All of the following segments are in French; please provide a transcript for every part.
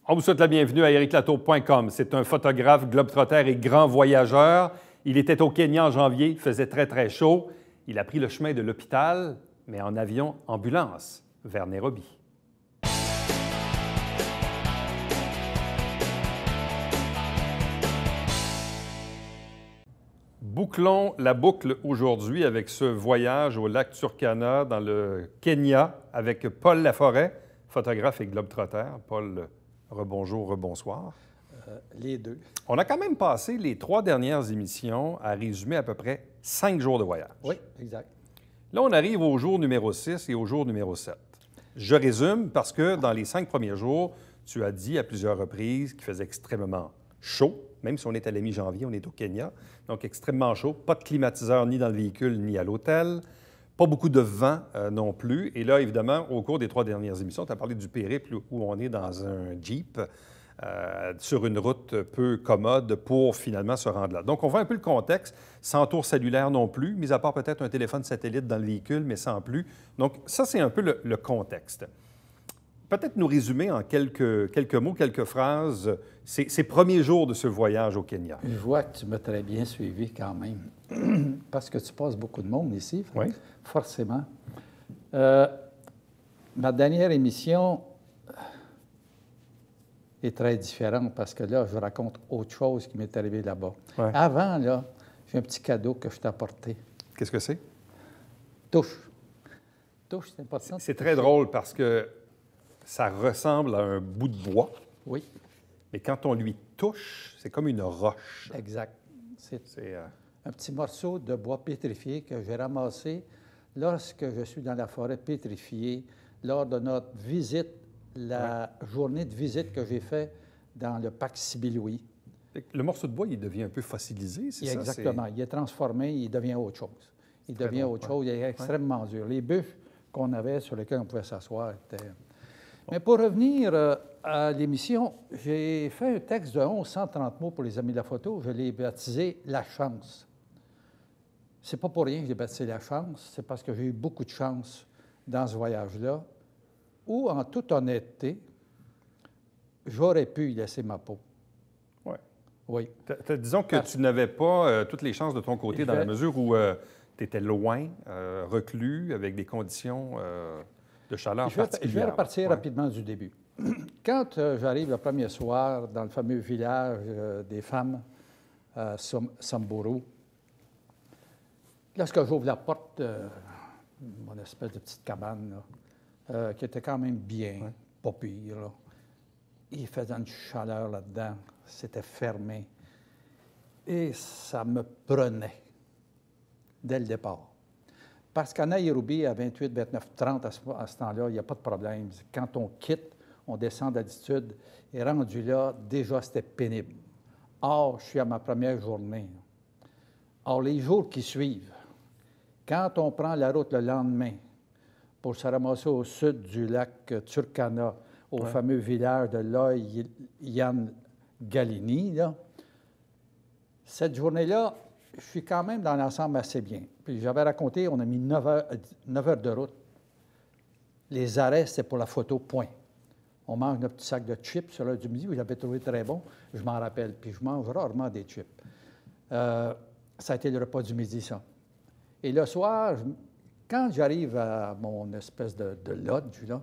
On vous souhaite la bienvenue à ericlatour.com. C'est un photographe, globetrotter et grand voyageur. Il était au Kenya en janvier, il faisait très, très chaud. Il a pris le chemin de l'hôpital, mais en avion ambulance, vers Nairobi. Bouclons la boucle aujourd'hui avec ce voyage au lac Turkana dans le Kenya avec Paul Laforêt, photographe et globetrotter. Paul, rebonjour, rebonsoir. Les deux. On a quand même passé les 3 dernières émissions à résumer à peu près 5 jours de voyage. Oui, exact. Là, on arrive au jour numéro 6 et au jour numéro 7. Je résume parce que dans les 5 premiers jours, tu as dit à plusieurs reprises qu'il faisait extrêmement chaud. Même si on est à la mi-janvier, on est au Kenya. Donc, extrêmement chaud. Pas de climatiseur ni dans le véhicule ni à l'hôtel. Pas beaucoup de vent non plus. Et là, évidemment, au cours des 3 dernières émissions, tu as parlé du périple où on est dans un Jeep sur une route peu commode pour finalement se rendre là. Donc, on voit un peu le contexte, sans tour cellulaire non plus, mis à part peut-être un téléphone satellite dans le véhicule, mais sans plus. Donc, ça, c'est un peu le contexte. Peut-être nous résumer en quelques mots, quelques phrases, ces premiers jours de ce voyage au Kenya. Je vois que tu m'as très bien suivi quand même, parce que tu passes beaucoup de monde ici, Oui. Forcément. Ma dernière émission est très différente parce que là, je raconte autre chose qui m'est arrivé là-bas. Ouais. Avant, là, j'ai un petit cadeau que je t'ai apporté. Qu'est-ce que c'est? Touche. Touche, c'est important. C'est très drôle parce que ça ressemble à un bout de bois, Oui, mais quand on lui touche, c'est comme une roche. exact. C'est C'est, un petit morceau de bois pétrifié que j'ai ramassé lorsque je suis dans la forêt pétrifiée, lors de notre visite, la journée de visite que j'ai faite dans le parc Sibyl-Louis. Le morceau de bois, il devient un peu fossilisé, c'est ça? Exactement. Il est transformé, il devient autre chose. Il devient drôle, autre chose, il est extrêmement dur. Les bûches qu'on avait sur lesquelles on pouvait s'asseoir étaient... Mais pour revenir à l'émission, j'ai fait un texte de 1130 mots pour les amis de la photo. Je l'ai baptisé « La chance ». C'est pas pour rien que j'ai baptisé « La chance », c'est parce que j'ai eu beaucoup de chance dans ce voyage-là, où, en toute honnêteté, j'aurais pu y laisser ma peau. Ouais. Oui. Disons que tu n'avais pas toutes les chances de ton côté dans la mesure où tu étais loin, reclus, avec des conditions de chaleur particulières. Je vais repartir rapidement du début. Quand j'arrive le premier soir dans le fameux village des femmes, Samburu, lorsque j'ouvre la porte de mon espèce de petite cabane, là, qui était quand même bien, pas pire, là, il faisait une chaleur là-dedans, c'était fermé, et ça me prenait dès le départ. Parce qu'à Nairobi, à 28, 29, 30, à ce temps-là, il n'y a pas de problème. Quand on quitte, on descend d'altitude. Et rendu là, déjà, c'était pénible. Or, je suis à ma première journée. Or, les jours qui suivent, quand on prend la route le lendemain pour se ramasser au sud du lac Turkana, au fameux village de Loyan Galini, là, cette journée-là, je suis quand même dans l'ensemble assez bien. Puis j'avais raconté, on a mis 9 heures de route. Les arrêts, c'était pour la photo, point. On mange notre petit sac de chips sur l'heure du midi, vous l'avez trouvé très bon, je m'en rappelle. Puis je mange rarement des chips. Ça a été le repas du midi, ça. Et le soir, quand j'arrive à mon espèce de lodge, là,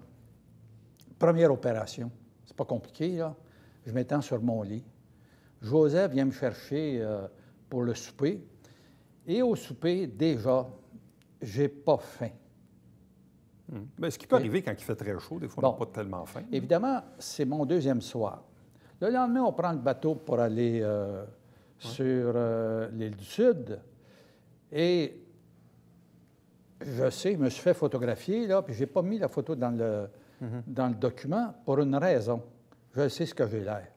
première opération, c'est pas compliqué, là, je m'étends sur mon lit. Joseph vient me chercher pour le souper. Et au souper, déjà, j'ai pas faim. Bien, ce qui peut arriver quand il fait très chaud, des fois, on n'a pas tellement faim. Évidemment, c'est mon deuxième soir. Le lendemain, on prend le bateau pour aller sur l'île du Sud. Et je sais, je me suis fait photographier, là, puis je n'ai pas mis la photo dans le document pour une raison. Je sais ce que j'ai l'air.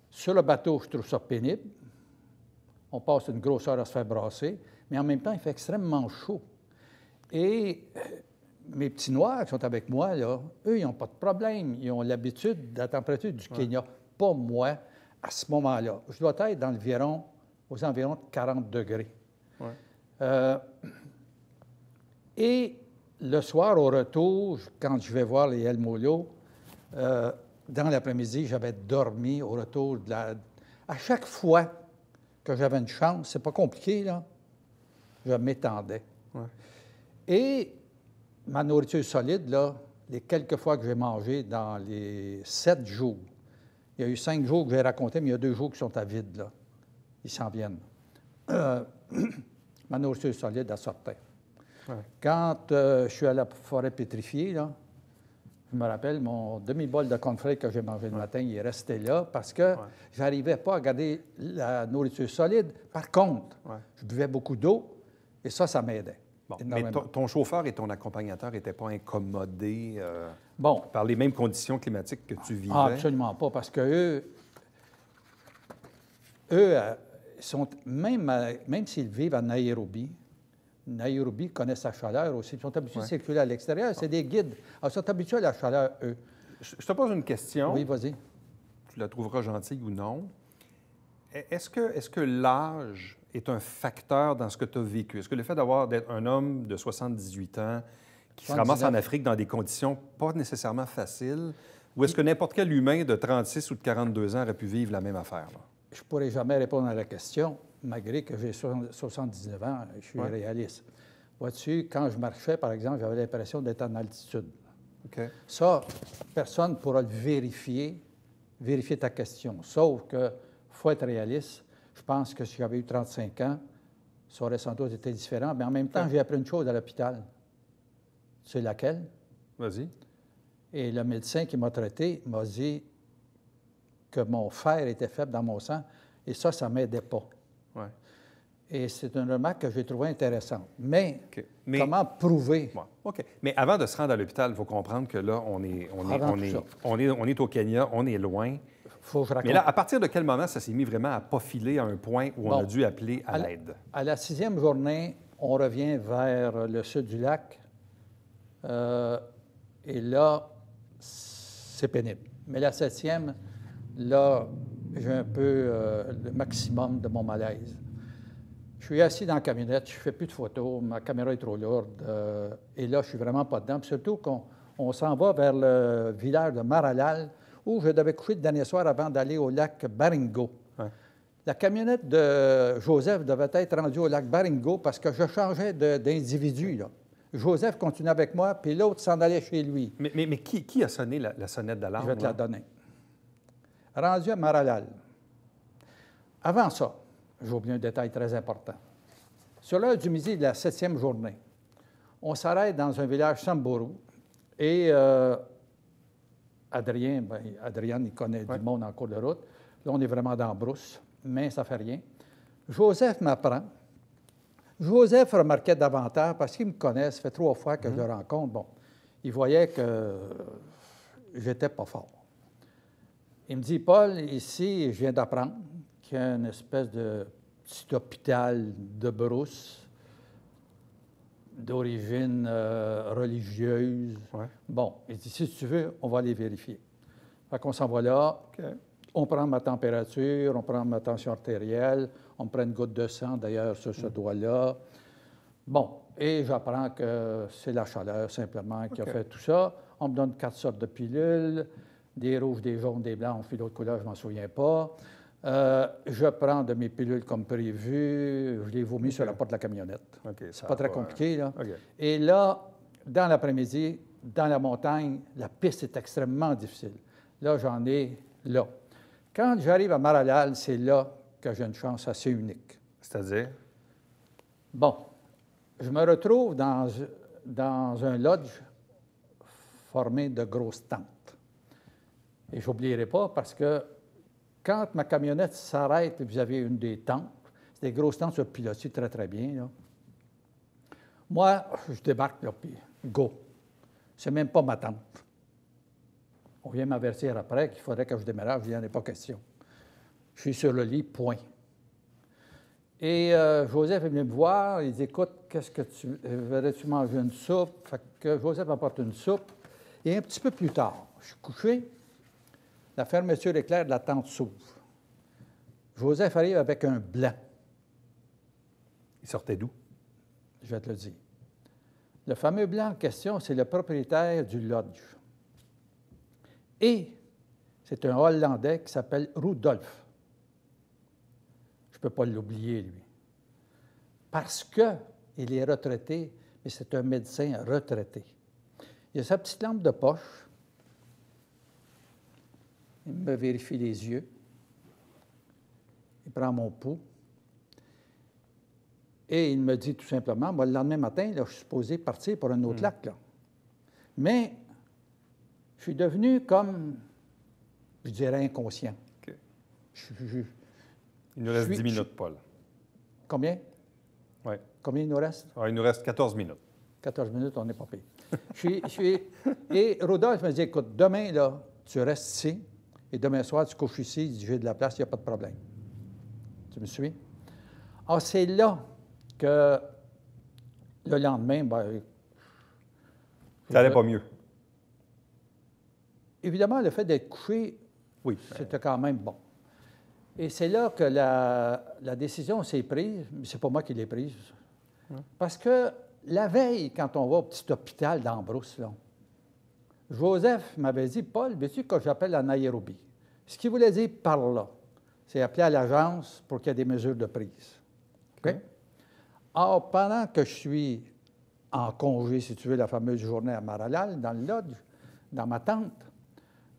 Sur le bateau, je trouve ça pénible. On passe une grosse heure à se faire brasser, mais en même temps, il fait extrêmement chaud. Et mes petits noirs qui sont avec moi, là, eux, ils n'ont pas de problème. Ils ont l'habitude de la température du Kenya. Pas moi, à ce moment-là. Je dois être aux environs de 40 degrés. Ouais. Et le soir, au retour, quand je vais voir les El Molo, dans l'après-midi, j'avais dormi au retour de la... À chaque fois que j'avais une chance, c'est pas compliqué, là, je m'étendais. Ouais. Et ma nourriture solide, là, les quelques fois que j'ai mangé dans les 7 jours, il y a eu 5 jours que j'ai raconté, mais il y a 2 jours qui sont à vide, là. Ils s'en viennent. Ma nourriture solide, elle sortait. Ouais. Quand je suis à la forêt pétrifiée, là, je me rappelle, mon demi-bol de cornflakes que j'ai mangé le matin, il est resté là parce que je n'arrivais pas à garder la nourriture solide. Par contre, je buvais beaucoup d'eau et ça m'aidait. Bon, mais ton chauffeur et ton accompagnateur n'étaient pas incommodés par les mêmes conditions climatiques que tu vivais? Ah, absolument pas, parce que eux sont, même s'ils vivent en aérobie, Nairobi connaît sa chaleur aussi. Ils sont habitués de circuler à l'extérieur. C'est des guides. Alors, ils sont habitués à la chaleur, eux. Je te pose une question. Oui, vas-y. Tu la trouveras gentille ou non. Est-ce que l'âge est un facteur dans ce que tu as vécu? Est-ce que le fait d'être un homme de 78 ans qui se ramasse en Afrique dans des conditions pas nécessairement faciles, ou est-ce que n'importe quel humain de 36 ou de 42 ans aurait pu vivre la même affaire, là? Je ne pourrais jamais répondre à la question, malgré que j'ai 79 ans, je suis réaliste. Vois-tu, quand je marchais, par exemple, j'avais l'impression d'être en altitude. Okay. Ça, personne ne pourra le vérifier ta question. Sauf que faut être réaliste. Je pense que si j'avais eu 35 ans, ça aurait sans doute été différent. Mais en même temps, j'ai appris une chose à l'hôpital. C'est laquelle? Vas-y. Et le médecin qui m'a traité m'a dit que mon fer était faible dans mon sang, et ça ne m'aidait pas. Ouais. Et c'est une remarque que j'ai trouvée intéressante. Mais comment prouver? Ouais. OK. Mais avant de se rendre à l'hôpital, il faut comprendre que là, on est au Kenya, on est loin. Faut que je raconte. Mais là, à partir de quel moment ça s'est mis vraiment à pas filer à un point où on a dû appeler à l'aide? À la 6e journée, on revient vers le sud du lac. Et là, c'est pénible. Mais la 7e, là, j'ai un peu le maximum de mon malaise. Je suis assis dans la camionnette, je ne fais plus de photos, ma caméra est trop lourde, et là, je ne suis vraiment pas dedans. Puis surtout qu'on s'en va vers le village de Maralal, où je devais coucher le dernier soir avant d'aller au lac Baringo. Ouais. La camionnette de Joseph devait être rendue au lac Baringo parce que je changeais d'individu, là. Joseph continuait avec moi, puis l'autre s'en allait chez lui. Mais qui a sonné la sonnette d'alarme? Je vais te la donner. Rendu à Maralal. Avant ça, j'ai oublié un détail très important. Sur l'heure du midi de la 7e journée, on s'arrête dans un village Samburu et Adrien, il connaît du monde en cours de route. Là, on est vraiment dans la brousse, mais ça ne fait rien. Joseph m'apprend. Joseph remarquait davantage, parce qu'il me connaît, ça fait 3 fois que je le rencontre. Bon, il voyait que j'étais pas fort. Il me dit, Paul, ici, je viens d'apprendre qu'il y a une espèce de petit hôpital de brousse d'origine religieuse. Ouais. Bon, il dit, si tu veux, on va aller vérifier. Fait qu'on s'en va là, on prend ma température, on prend ma tension artérielle, on prend une goutte de sang, d'ailleurs, sur ce doigt-là. Bon, et j'apprends que c'est la chaleur, simplement, qui a fait tout ça. On me donne 4 sortes de pilules, des rouges, des jaunes, des blancs, on fait d'autres couleurs, je ne m'en souviens pas. Je prends de mes pilules comme prévu, je les vomis sur la porte de la camionnette. C'est pas très compliqué, là. Et là, dans l'après-midi, dans la montagne, la piste est extrêmement difficile. Là, j'en ai là. Quand j'arrive à Maralal, c'est là que j'ai une chance assez unique. C'est-à-dire? Bon, je me retrouve dans un lodge formé de grosses tentes. Et je n'oublierai pas parce que quand ma camionnette s'arrête et vous avez une des tentes, c'est des grosses tentes sur pilotis très, très bien, là. Moi, je débarque là, puis go. C'est même pas ma tente. On vient m'avertir après qu'il faudrait que je démarre, je dis, il n'y en a pas question. Je suis sur le lit, point. Et Joseph est venu me voir, il dit, écoute, qu'est-ce que voudrais-tu manger une soupe? Fait que Joseph apporte une soupe. Et un petit peu plus tard, je suis couché, la fermeture éclair de la tente s'ouvre. Joseph arrive avec un blanc. Il sortait d'où? Je vais te le dire. Le fameux blanc en question, c'est le propriétaire du lodge. Et C'est un Hollandais qui s'appelle Rudolf. Je ne peux pas l'oublier, lui. Parce qu'il est retraité, mais c'est un médecin retraité. Il a sa petite lampe de poche. Il me vérifie les yeux. Il prend mon pouls. Et il me dit tout simplement, moi, le lendemain matin, là, je suis supposé partir pour un autre lac. Là. Mais je suis devenu comme, je dirais, inconscient. OK. Il nous reste 10 minutes, Paul. Combien? Oui. Combien il nous reste? Alors, il nous reste 14 minutes. 14 minutes, on n'est pas payé. Et Rodolphe me dit, écoute, demain, là, tu restes ici, et demain soir, tu couches ici, il dit, j'ai de la place, il n'y a pas de problème. Tu me suis? Alors, c'est là que le lendemain, ben, ça n'allait pas mieux. Évidemment, le fait d'être couché, oui, c'était quand même bon. Et c'est là que la décision s'est prise, mais c'est pas moi qui l'ai prise. Parce que la veille, quand on va au petit hôpital d'Ambrousse, là, Joseph m'avait dit, Paul, veux-tu que j'appelle en aérobie? Ce qu'il voulait dire par là, c'est appeler à l'agence pour qu'il y ait des mesures de prise. OK? Or, pendant que je suis en congé, si tu veux, la fameuse journée à Maralal, dans le lodge, dans ma tente,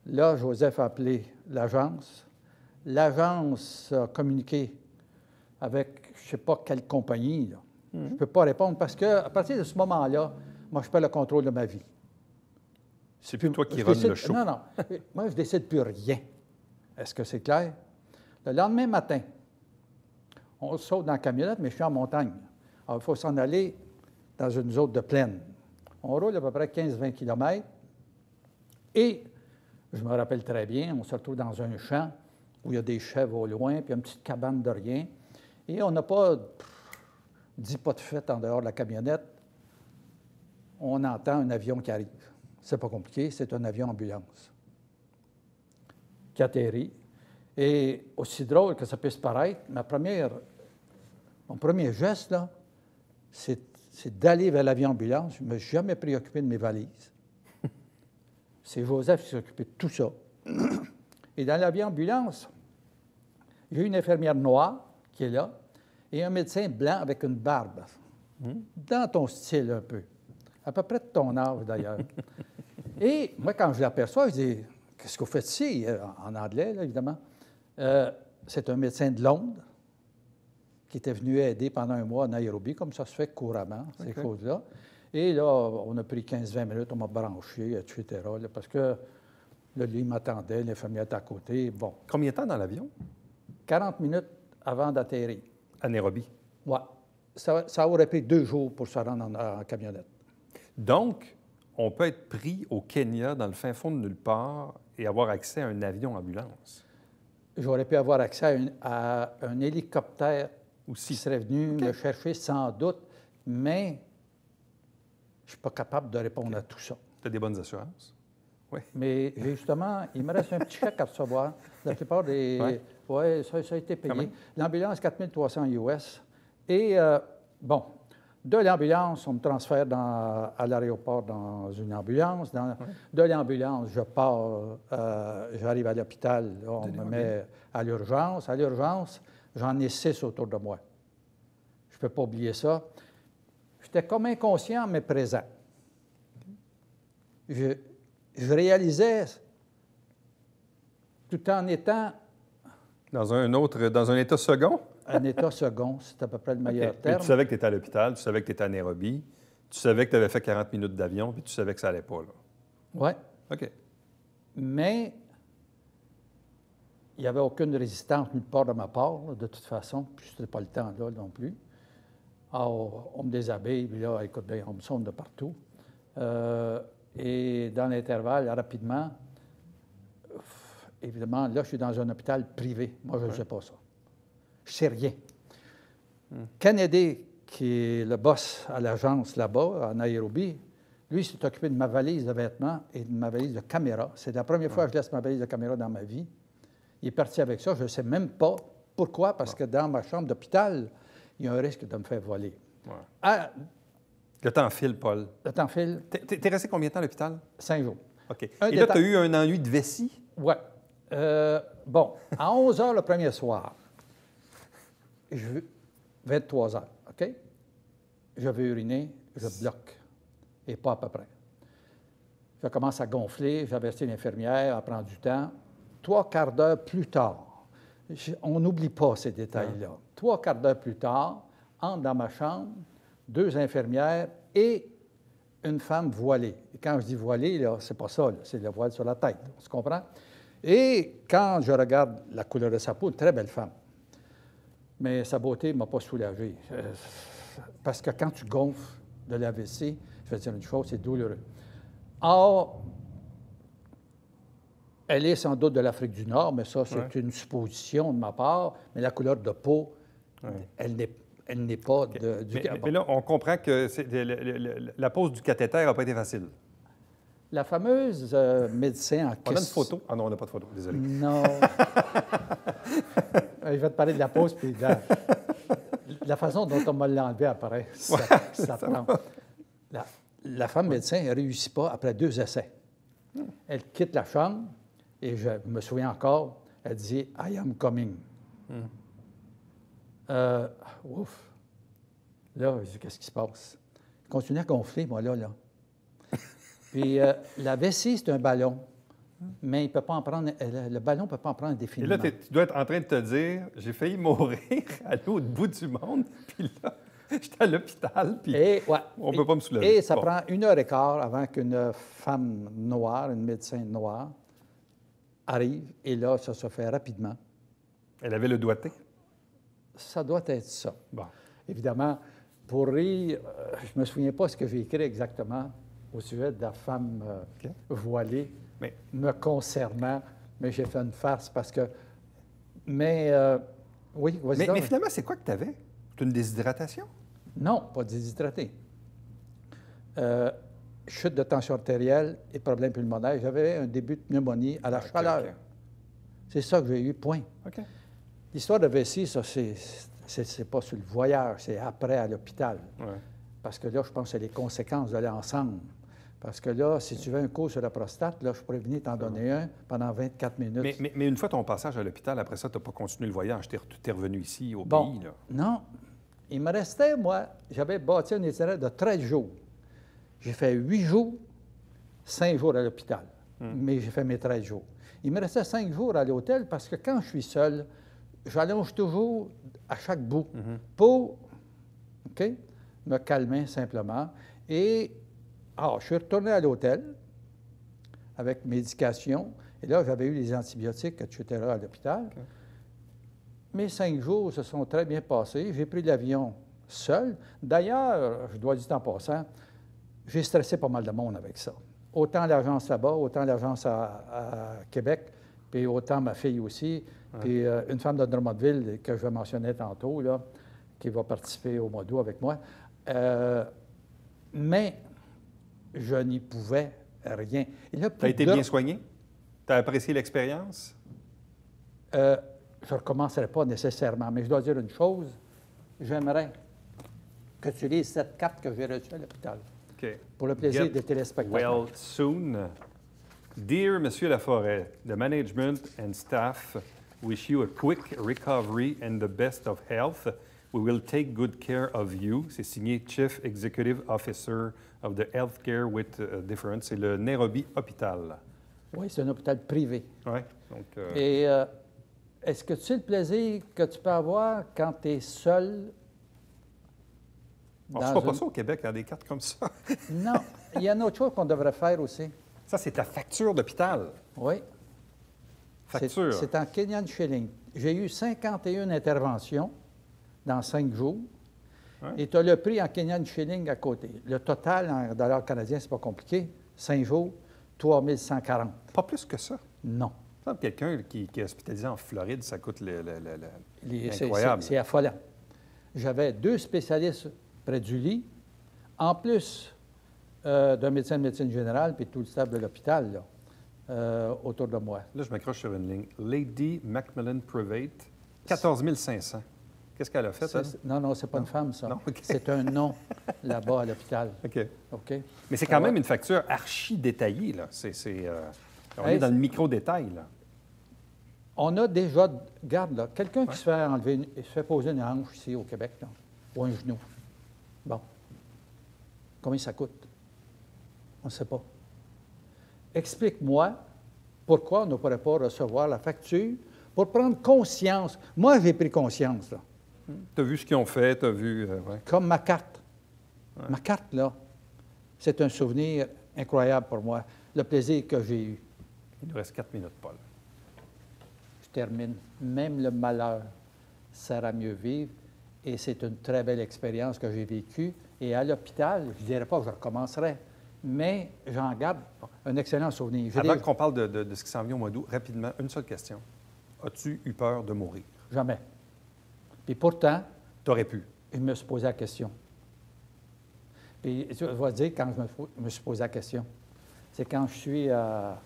là, Joseph a appelé l'agence. L'agence a communiqué avec je ne sais pas quelle compagnie. Là. Je ne peux pas répondre parce qu'à partir de ce moment-là, moi, je perds le contrôle de ma vie. C'est plus toi qui run le show. Non. Moi, je ne décide plus rien. Est-ce que c'est clair? Le lendemain matin, on saute dans la camionnette, mais je suis en montagne. Alors, il faut s'en aller dans une zone de plaine. On roule à peu près 15-20 km et je me rappelle très bien, on se retrouve dans un champ où il y a des chèvres au loin, puis une petite cabane de rien. Et on n'a pas 10 pas de fête en dehors de la camionnette. On entend un avion qui arrive. C'est pas compliqué, c'est un avion ambulance qui atterrit. Et aussi drôle que ça puisse paraître, mon premier geste, là, c'est d'aller vers l'avion ambulance. Je ne me suis jamais préoccupé de mes valises. C'est Joseph qui s'est occupé de tout ça. Et dans l'avion ambulance, j'ai une infirmière noire qui est là et un médecin blanc avec une barbe. Dans ton style un peu. À peu près de ton âge, d'ailleurs. Et moi, quand je l'aperçois, je dis, qu'est-ce que vous faites ici? En anglais, là, évidemment. C'est un médecin de Londres qui était venu aider pendant un mois en Nairobi, comme ça se fait couramment, ces choses-là. Et là, on a pris 15-20 minutes, on m'a branché, etc., là, parce que le lit m'attendait, l'infirmière était à côté, bon. Combien de temps dans l'avion? 40 minutes avant d'atterrir. À Nairobi? Oui. Ça aurait pris 2 jours pour se rendre en camionnette. Donc, on peut être pris au Kenya, dans le fin fond de nulle part, et avoir accès à un avion ambulance. J'aurais pu avoir accès à un hélicoptère aussi qui serait venu me chercher sans doute, mais je ne suis pas capable de répondre à tout ça. Tu as des bonnes assurances? Oui. Mais justement, il me reste un petit chèque à recevoir. La plupart des... Oui, ça a été payé. L'ambulance, 4 300 US. Et, bon, de l'ambulance, on me transfère à l'aéroport dans une ambulance. De l'ambulance, je pars, j'arrive à l'hôpital, on me met à l'urgence. À l'urgence, j'en ai 6 autour de moi. Je ne peux pas oublier ça. J'étais comme inconscient, mais présent. Je réalisais, tout en étant... Dans un état second? Un état second, c'est à peu près le meilleur terme. Puis tu savais que tu étais à l'hôpital, tu savais que tu étais à Nairobi, tu savais que tu avais fait 40 minutes d'avion, puis tu savais que ça n'allait pas, là. Oui. OK. Mais il n'y avait aucune résistance nulle part de ma part, là, de toute façon, puis ce n'était pas le temps là non plus. Alors, on me déshabille, puis là, écoute bien, on me sonne de partout. Et dans l'intervalle, rapidement, évidemment, là, je suis dans un hôpital privé. Moi, je ne sais pas ça. Je ne sais rien. Kennedy, qui est le boss à l'agence là-bas, à Nairobi, lui, s'est occupé de ma valise de vêtements et de ma valise de caméra. C'est la première fois que je laisse ma valise de caméra dans ma vie. Il est parti avec ça. Je ne sais même pas pourquoi, parce que dans ma chambre d'hôpital, il y a un risque de me faire voler. Le temps file, Paul. Le temps file. T'es resté combien de temps à l'hôpital? 5 jours. OK. Et là, tu as eu un ennui de vessie? Oui. Bon, à 11 h le premier soir, 23 h, OK? Je vais uriner, je bloque, et pas à peu près. Je commence à gonfler, j'avertis l'infirmière, à prendre du temps. 3/4 d'heure plus tard, on n'oublie pas ces détails-là. 3/4 d'heure plus tard, entre dans ma chambre, 2 infirmières et une femme voilée. Et quand je dis voilée, là, c'est pas ça, là, c'est le voile sur la tête, on se comprend? Et quand je regarde la couleur de sa peau, une très belle femme. Mais sa beauté ne m'a pas soulagé. Parce que quand tu gonfles de l'AVC, je vais dire une chose, c'est douloureux. Or, elle est sans doute de l'Afrique du Nord, mais ça, c'est une supposition de ma part. Mais la couleur de peau, elle n'est pas du... Mais là, on comprend que la pose du cathéter n'a pas été facile. La fameuse médecin en question... On a une photo? Ah non, on n'a pas de photo, désolé. Non. Je vais te parler de la pose, puis de la façon dont on m'a l'enlevé après. Ça prend. La femme médecin ne réussit pas après 2 essais. Elle quitte la chambre et je me souviens encore, elle dit « I am coming ». Ouf! Là, je dis « Qu'est-ce qui se passe? » Je continue à gonfler, moi, là. Puis la vessie, c'est un ballon, mais il peut pas en prendre, le ballon ne peut pas en prendre indéfiniment. Et là, tu dois être en train de te dire « J'ai failli mourir à l'autre bout du monde, puis là, j'étais à l'hôpital, puis on ne peut pas me soulager. » Et ça prend 1h15 avant qu'une femme noire, une médecin noire, arrive, et là, ça se fait rapidement. Elle avait le doigté? Ça doit être ça. Bon. Évidemment, pour rire, je ne me souviens pas ce que j'ai écrit exactement au sujet de la femme voilée me concernant, mais j'ai fait une farce parce que... Mais, oui, vas-y. Mais finalement, c'est quoi que tu avais? C'est une déshydratation? Non, pas déshydraté. Chute de tension artérielle et problème pulmonaire. J'avais un début de pneumonie à la chaleur. Okay. C'est ça que j'ai eu, point. Okay. L'histoire de vessie, ça, c'est pas sur le voyage, c'est après à l'hôpital. Ouais. Parce que là, je pense que c'est les conséquences de l'ensemble. Parce que là, si tu veux un cours sur la prostate, là, je pourrais venir t'en donner un pendant 24 minutes. Mais une fois ton passage à l'hôpital, après ça, tu n'as pas continué le voyage. Tu es revenu ici, au pays, là. Non. Il me restait, moi, j'avais bâti un itinéraire de 13 jours. J'ai fait 8 jours, 5 jours à l'hôpital. Mais j'ai fait mes 13 jours. Il me restait 5 jours à l'hôtel parce que quand je suis seul, j'allonge toujours à chaque bout pour me calmer simplement. Et je suis retourné à l'hôtel avec médication. Et là, j'avais eu les antibiotiques, etc. à l'hôpital. Okay. Mes 5 jours se sont très bien passés. J'ai pris l'avion seul. D'ailleurs, je dois dire en passant, j'ai stressé pas mal de monde avec ça. Autant l'agence là-bas, autant l'agence à Québec, puis autant ma fille aussi. Ouais. Puis une femme de Drummondville que je mentionnais tantôt, là, qui va participer au mois d'août avec moi. Mais je n'y pouvais rien. Tu as été bien soigné? Tu as apprécié l'expérience? Je ne recommencerai pas nécessairement, mais je dois dire une chose. J'aimerais que tu lises cette carte que j'ai reçue à l'hôpital. Okay. Pour le plaisir des téléspectateurs. Well, soon. Dear Monsieur Laforêt, the management and staff wish you a quick recovery and the best of health. We will take good care of you. C'est signé Chief Executive Officer of the Healthcare with Difference. C'est le Nairobi Hospital. Oui, c'est un hôpital privé. Oui. Et est-ce que tu sais le plaisir que tu peux avoir quand tu es seul? On ne fait pas ça au Québec, il y a des cartes comme ça. Non. Il y a une autre chose qu'on devrait faire aussi. Ça, c'est ta facture d'hôpital. Oui. Facture. C'est en Kenyan shilling. J'ai eu 51 interventions dans 5 jours. Ouais. Et tu as le prix en Kenyan shilling à côté. Le total en dollars canadiens, c'est pas compliqué. 5 jours, 3140. Pas plus que ça? Non. Quelqu'un qui est hospitalisé en Floride, ça coûte incroyable. C'est affolant. J'avais 2 spécialistes près du lit, en plus d'un médecin de médecine générale puis tout le staff de l'hôpital autour de moi. Là, je m'accroche sur une ligne. Lady Macmillan Private, 14 500. Qu'est-ce qu'elle a fait, elle? Non, c'est pas une femme, ça. Non, okay. C'est un nom là-bas à l'hôpital. OK. Mais c'est quand même une facture archi détaillée, là. On est dans le micro-détail, là. On a déjà, regarde là, quelqu'un qui se fait enlever, se fait poser une hanche ici au Québec, là, ou un genou. Bon. Combien ça coûte? On ne sait pas. Explique-moi pourquoi on ne pourrait pas recevoir la facture pour prendre conscience. Moi, j'ai pris conscience, là. Tu as vu ce qu'ils ont fait, tu as vu... ouais. Comme ma carte. Ouais. Ma carte, là, c'est un souvenir incroyable pour moi. Le plaisir que j'ai eu. Il nous reste 4 minutes, Paul. Je termine. Même le malheur sert à mieux vivre. Et c'est une très belle expérience que j'ai vécue. Et à l'hôpital, je ne dirais pas que je recommencerai, mais j'en garde un excellent souvenir. Avant qu'on parle de ce qui s'en vient au mois d'août, rapidement, une seule question. As-tu eu peur de mourir? Jamais. Puis pourtant, Tu aurais pu. je me suis posé la question. Puis je vais te dire quand je me suis posé la question. C'est quand je suis à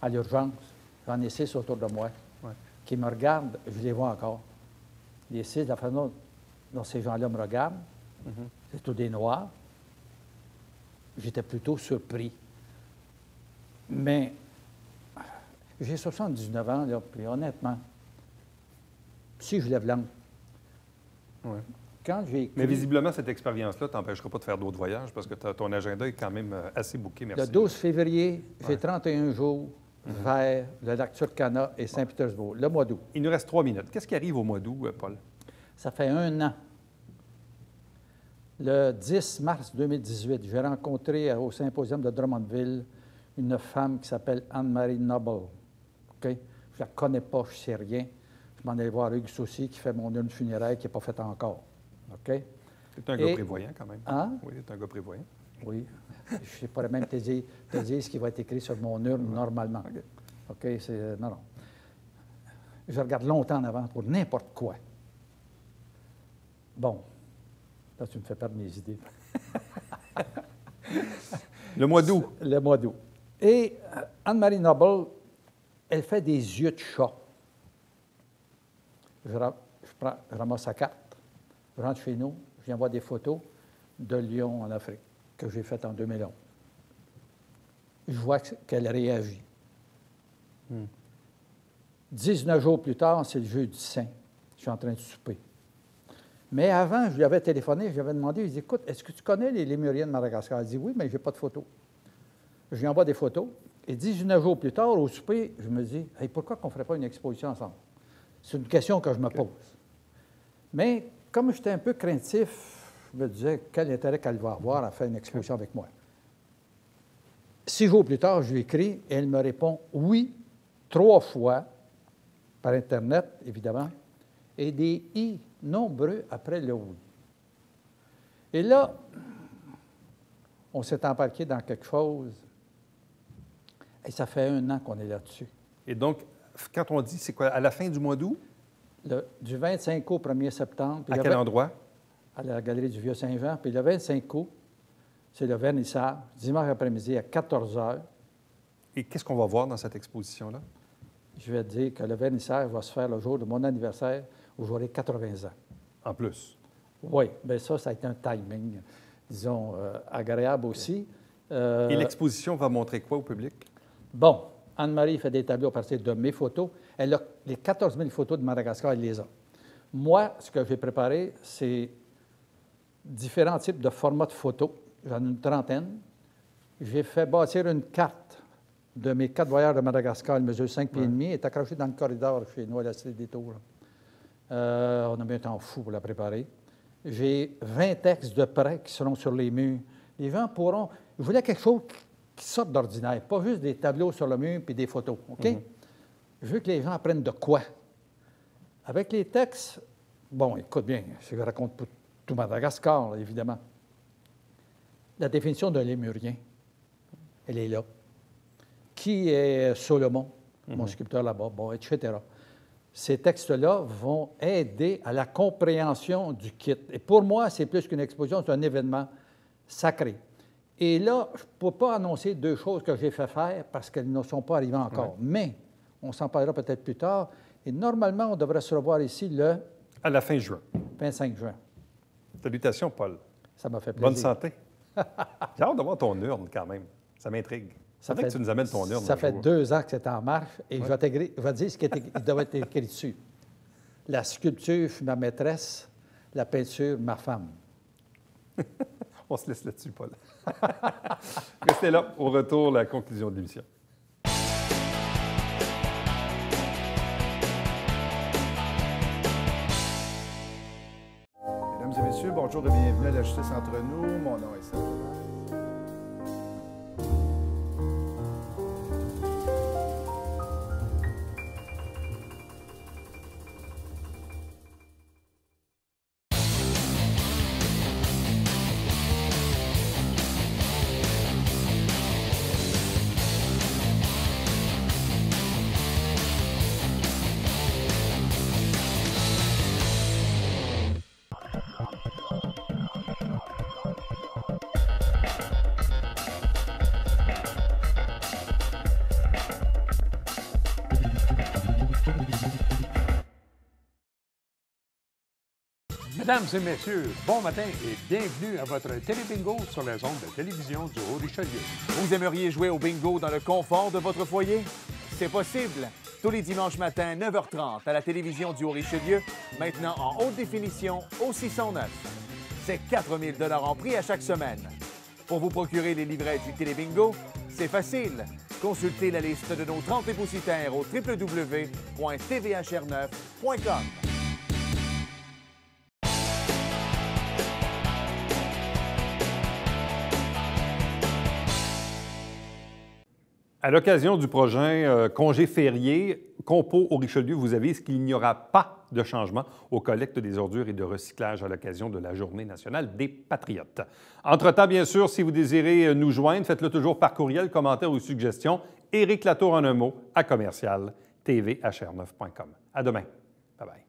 l'urgence, j'en ai 6 autour de moi, Ouais. qui me regardent, je les vois encore. Les 6, la façon dont ces gens-là me regardent, c'est tous des Noirs. J'étais plutôt surpris. Mais j'ai 79 ans, là, puis honnêtement, si je lève l'angle, Ouais. quand j'ai écrit... Mais visiblement, cette expérience-là ne t'empêchera pas de faire d'autres voyages parce que ton agenda est quand même assez bouqué, merci. Le 12 février, j'ai Ouais. 31 jours vers le lac Turkana et Saint-Pétersbourg, le mois d'août. Il nous reste 3 minutes. Qu'est-ce qui arrive au mois d'août, Paul? Ça fait 1 an. Le 10 mars 2018, j'ai rencontré au symposium de Drummondville une femme qui s'appelle Anne-Marie Noble. OK? Je ne la connais pas, je ne sais rien. Je m'en allais voir Hugues Saucy qui fait mon urne funéraire qui n'est pas faite encore. OK? Tu es un gars prévoyant quand même. Hein? Oui, tu es un gars prévoyant. Oui. Je pourrais même te dire ce qui va être écrit sur mon urne normalement. OK? C'est, non. Je regarde longtemps en avant pour n'importe quoi. Bon. Là, tu me fais perdre mes idées. Le mois d'août. Le mois d'août. Et Anne-Marie Noble, elle fait des yeux de chat. Je ramasse sa carte, je rentre chez nous, je viens voir des photos de Lyon en Afrique que j'ai faites en 2011. Je vois qu'elle réagit. 19 jours plus tard, c'est le jeudi saint. Je suis en train de souper. Mais avant, je lui avais téléphoné, je lui avais demandé, je dit, écoute, est-ce que tu connais les lémuriens de Madagascar? Elle dit, oui, mais je n'ai pas de photos. Je lui envoie des photos. Et 19 jours plus tard, au souper, je me dis, hey, pourquoi qu'on ne ferait pas une exposition ensemble? C'est une question que je me pose. Mais comme j'étais un peu craintif, je me disais, quel intérêt qu'elle va avoir à faire une exposition avec moi? 6 jours plus tard, je lui écris et elle me répond oui, 3 fois, par Internet, évidemment, et des i nombreux après le oui. Et là, on s'est embarqué dans quelque chose, et ça fait 1 an qu'on est là-dessus. Et donc, quand on dit, c'est quoi, à la fin du mois d'août? Du 25 août au 1er septembre. À quel endroit? À la Galerie du Vieux-Saint-Jean. Puis le 25 août, c'est le vernissage, dimanche après-midi à 14 h. Et qu'est-ce qu'on va voir dans cette exposition-là? Je vais te dire que le vernissage va se faire le jour de mon anniversaire, où j'aurai 80 ans. En plus? Oui, bien ça a été un timing, disons, agréable aussi. Et l'exposition va montrer quoi au public? Bon, Anne-Marie fait des tableaux à partir de mes photos. Elle a les 14 000 photos de Madagascar, elle les a. Moi, ce que j'ai préparé, c'est différents types de formats de photos. J'en ai une trentaine. J'ai fait bâtir une carte de mes 4 voyages de Madagascar. Elle mesure 5 pieds et demi. Elle est accrochée dans le corridor chez nous à la Cité des Tours. On a mis un temps fou pour la préparer. J'ai 20 textes de prêt qui seront sur les murs. Les gens pourront... Je voulais quelque chose qui sorte d'ordinaire, pas juste des tableaux sur le mur puis des photos, OK? Je veux que les gens apprennent de quoi. Avec les textes, bon, écoute bien, je raconte pas tout Madagascar, là, évidemment. La définition d'un lémurien, elle est là. Qui est Solomon, mon sculpteur là-bas, bon, etc. Ces textes-là vont aider à la compréhension du kit. Et pour moi, c'est plus qu'une exposition, c'est un événement sacré. Et là, je ne peux pas annoncer 2 choses que j'ai fait faire parce qu'elles ne sont pas arrivées encore. Ouais. Mais on s'en parlera peut-être plus tard. Et normalement, on devrait se revoir ici le... À la fin juin. 25 juin. Salutations, Paul. Ça m'a fait plaisir. Bonne santé. J'ai hâte de voir ton urne quand même. Ça m'intrigue. Ça fait que tu nous amènes ton urne. Ça fait 2 ans que c'est en marche et je vais te dire ce qui doit être écrit dessus. La sculpture fut ma maîtresse, la peinture ma femme. On se laisse là-dessus, Paul. Restez là. Au retour, la conclusion de l'émission. Mesdames et messieurs, bonjour et bienvenue à La Justice entre nous. Mon nom est Serge. Mesdames et messieurs, bon matin et bienvenue à votre télébingo sur les ondes de télévision du Haut-Richelieu. Vous aimeriez jouer au bingo dans le confort de votre foyer? C'est possible. Tous les dimanches matins, 9h30, à la télévision du Haut-Richelieu, maintenant en haute définition au 609. C'est 4 000 $ en prix à chaque semaine. Pour vous procurer les livrets du télébingo, c'est facile. Consultez la liste de nos 30 dépositaires au www.tvhr9.com. À l'occasion du prochain congé férié, Compo au Richelieu vous avise qu'il n'y aura pas de changement aux collectes des ordures et de recyclage à l'occasion de la Journée nationale des Patriotes. Entre-temps, bien sûr, si vous désirez nous joindre, faites-le toujours par courriel, commentaire ou suggestion. Éric Latour en un mot à commercial tvhr9.com. À demain. Bye bye.